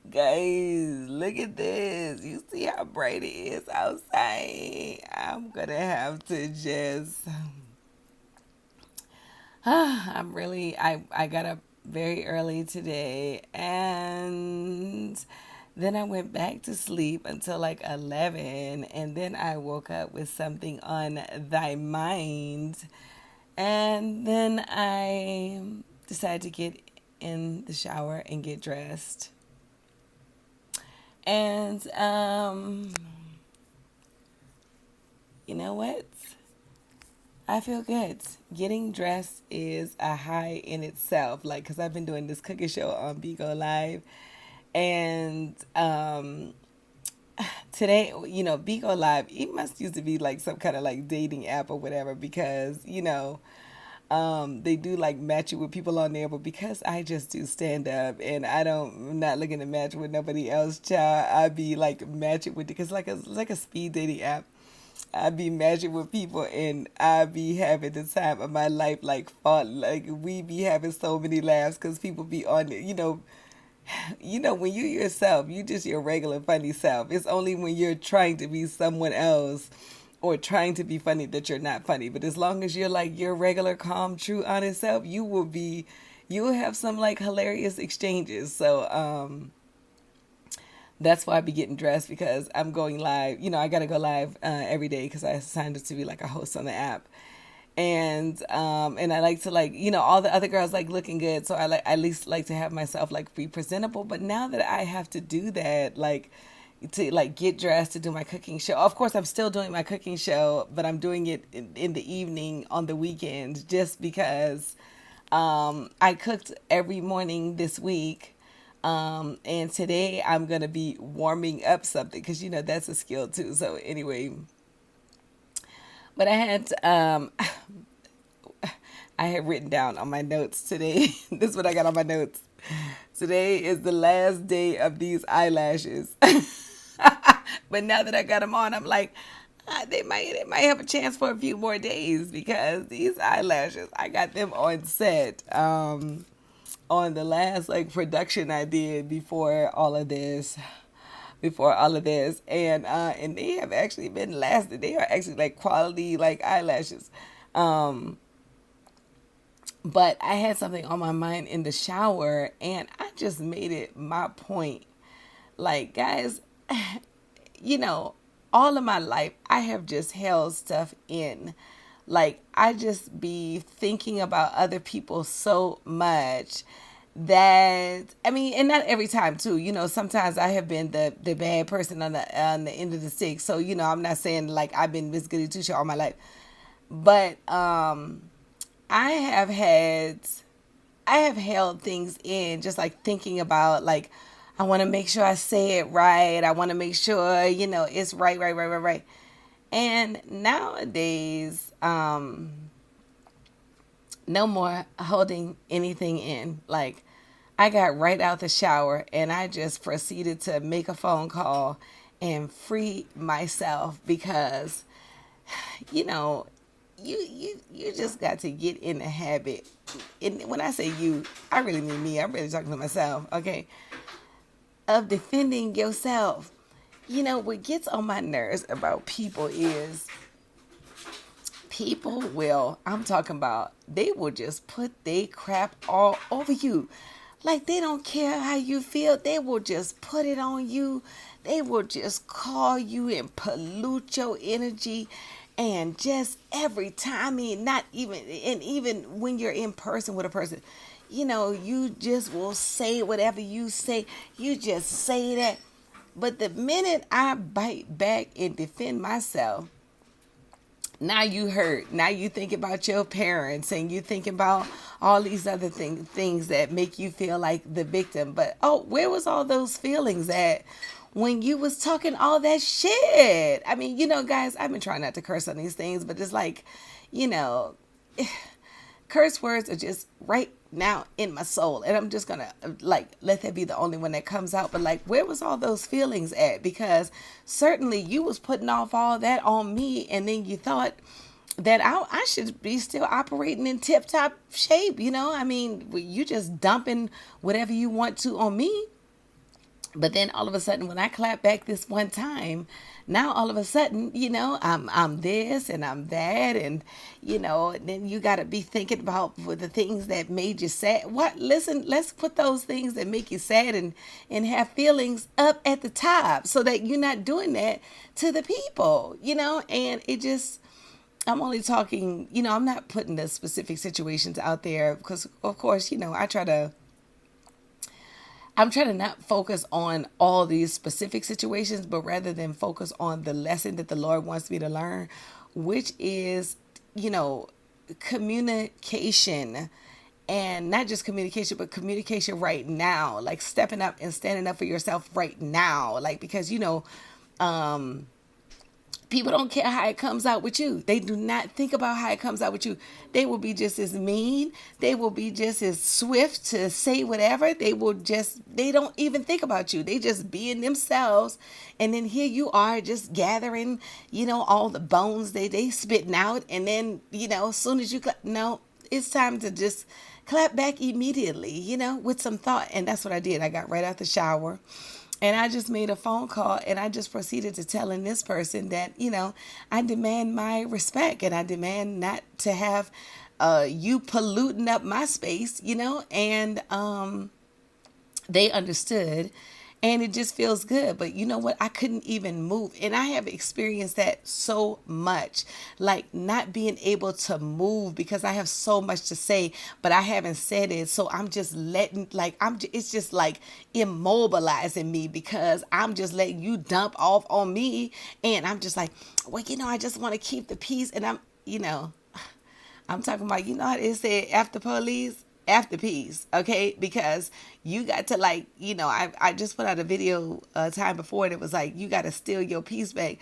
Guys, look at this. You see how bright it is outside? I'm gonna have to just I got up very early today, and then I went back to sleep until like 11, and then I woke up with something on thy mind, and then I decided to get in the shower and get dressed. And you know what? I feel good. Getting dressed is a high in itself. Like, cause I've been doing this cooking show on Bigo Live, and today, Bigo Live, it must used to be like some kind of like dating app or whatever, because they do like match you with people on there. But because I just do stand up and I'm not looking to match with nobody else, child, I be like matching with, because like a speed dating app. I be matching with people, and I be having the time of my life. Like fun, like we be having so many laughs because people be on it. When you yourself, you just your regular funny self. It's only when you're trying to be someone else or trying to be funny that you're not funny. But as long as you're like your regular, calm, true, honest self, you will have some like hilarious exchanges. So that's why I be getting dressed, because I'm going live. I got to go live every day because I signed up to be like a host on the app. And I like to, like, all the other girls like looking good, so I like at least like to have myself like be presentable. But now that I have to do that, like to like get dressed to do my cooking show. Of course, I'm still doing my cooking show, but I'm doing it in the evening on the weekends, just because I cooked every morning this week. And today I'm gonna be warming up something, because that's a skill too. So anyway, but I had written down on my notes today. This is what I got on my notes. Today is the last day of these eyelashes. But now that I got them on, I'm like, they might have a chance for a few more days, because these eyelashes, I got them on set. On the last like production I did before all of this, and they have actually been lasting. They are actually like quality like eyelashes. But I had something on my mind in the shower, and I just made it my point. Like, guys, you know, all of my life, I have just held stuff in. Like, I just be thinking about other people so much that, I mean, and not every time too. Sometimes I have been the bad person on the end of the stick. So, I'm not saying like I've been Miss Goody Two Shoes all my life, but I have had I have held things in, just like thinking about, like, I want to make sure I say it right. I want to make sure, it's right, right, right, right, right. And nowadays, no more holding anything in. Like, I got right out the shower and I just proceeded to make a phone call and free myself, because, you know, you just got to get in the habit. And when I say you, I really mean me. I'm really talking to myself, okay? Of defending yourself. What gets on my nerves about people is people will, I'm talking about, they will just put they crap all over you. Like, they don't care how you feel. They will just put it on you. They will just call you and pollute your energy. And just every time, I mean, not even, and even when you're in person with a person, you just will say whatever you say. You just say that. But the minute I bite back and defend myself, now you hurt. Now you think about your parents, and you think about all these other things that make you feel like the victim. But where was all those feelings at when you was talking all that shit? I mean, guys, I've been trying not to curse on these things, but it's like, you know, curse words are just right now in my soul, and I'm just gonna like let that be the only one that comes out. But like, where was all those feelings at? Because certainly you was putting off all that on me, and then you thought that I should be still operating in tip top shape. I mean, you just dumping whatever you want to on me. But then all of a sudden, when I clap back this one time, now all of a sudden, I'm this and I'm that, and then you got to be thinking about for the things that made you sad. What? Listen, let's put those things that make you sad and have feelings up at the top, so that you're not doing that to the people. And it just. I'm only talking, I'm not putting the specific situations out there because, of course, I'm trying to not focus on all these specific situations, but rather than focus on the lesson that the Lord wants me to learn, which is, communication. And not just communication, but communication right now, like stepping up and standing up for yourself right now. Like, because, people don't care how it comes out with you. They do not think about how it comes out with you. They will be just as mean. They will be just as swift to say whatever. They don't even think about you. They just being themselves. And then here you are just gathering, all the bones they spitting out. And then, as soon as you, no, it's time to just clap back immediately, with some thought. And that's what I did. I got right out the shower. And I just made a phone call and I just proceeded to telling this person that, I demand my respect and I demand not to have you polluting up my space, and they understood. And it just feels good. But you know what? I couldn't even move. And I have experienced that so much. Like not being able to move because I have so much to say, but I haven't said it. So I'm just letting, it's just like immobilizing me because I'm just letting you dump off on me. And I'm just like, well, I just want to keep the peace. And I'm talking about, how it said after police? After peace, okay? Because you got to I just put out a video time before and it was like you got to steal your peace back,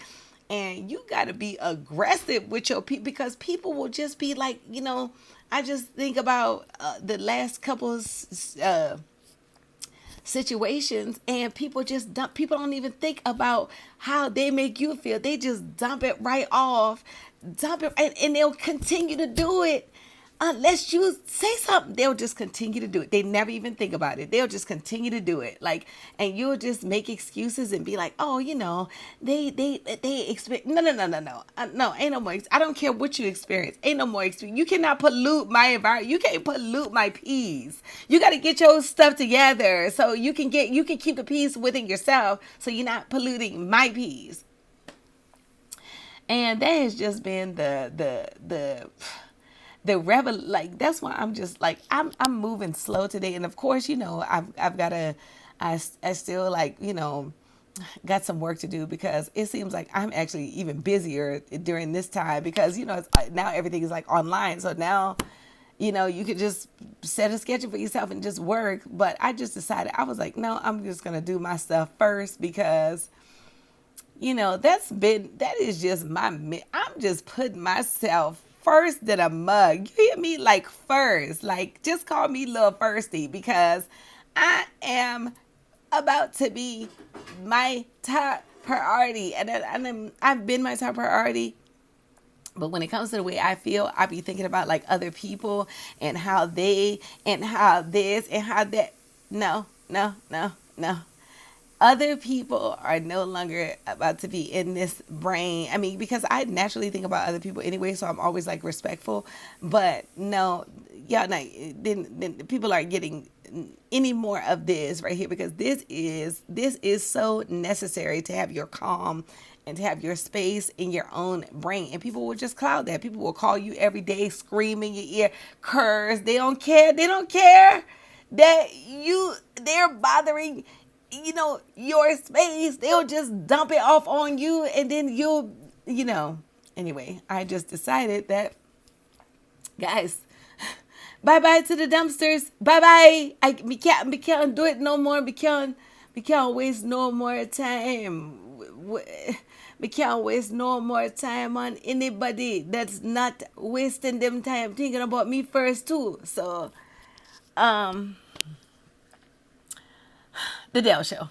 and you got to be aggressive with your people because people will just be like, I just think about the last couple of situations, and people just dump. People don't even think about how they make you feel. They just dump it right off, and they'll continue to do it. Unless you say something, they'll just continue to do it. They never even think about it. They'll just continue to do it. And you'll just make excuses and be like, oh, they expect. No. No, ain't no more. I don't care what you experience. Ain't no more experience. You cannot pollute my environment. You can't pollute my peace. You got to get your stuff together so you can keep the peace within yourself so you're not polluting my peace. And that has just been the rebel. That's why I'm just I'm moving slow today. And of course, I've got to, I still got some work to do because it seems like I'm actually even busier during this time because, it's, now everything is online. So now, you could just set a schedule for yourself and just work. But I just decided, I was like, no, I'm just going to do my stuff first because, that is just I'm just putting myself first than a mug. You hear me? First. Just call me Little Firsty because I am about to be my top priority. And I've been my top priority. But when it comes to the way I feel, I be thinking about other people and how they and how this and how that. No. Other people are no longer about to be in this brain. I mean, because I naturally think about other people anyway, so I'm always respectful. But no, y'all, then people aren't getting any more of this right here because this is so necessary to have your calm and to have your space in your own brain. And people will just cloud that. People will call you every day, scream in your ear, curse. They don't care. They don't care that they're bothering your space. They'll just dump it off on you and then anyway, I just decided that, guys, bye-bye to the dumpsters. Bye-bye. We can't do it no more. We can't waste no more time. We can't waste no more time on anybody that's not wasting them time thinking about me first too. So, The Dell Show.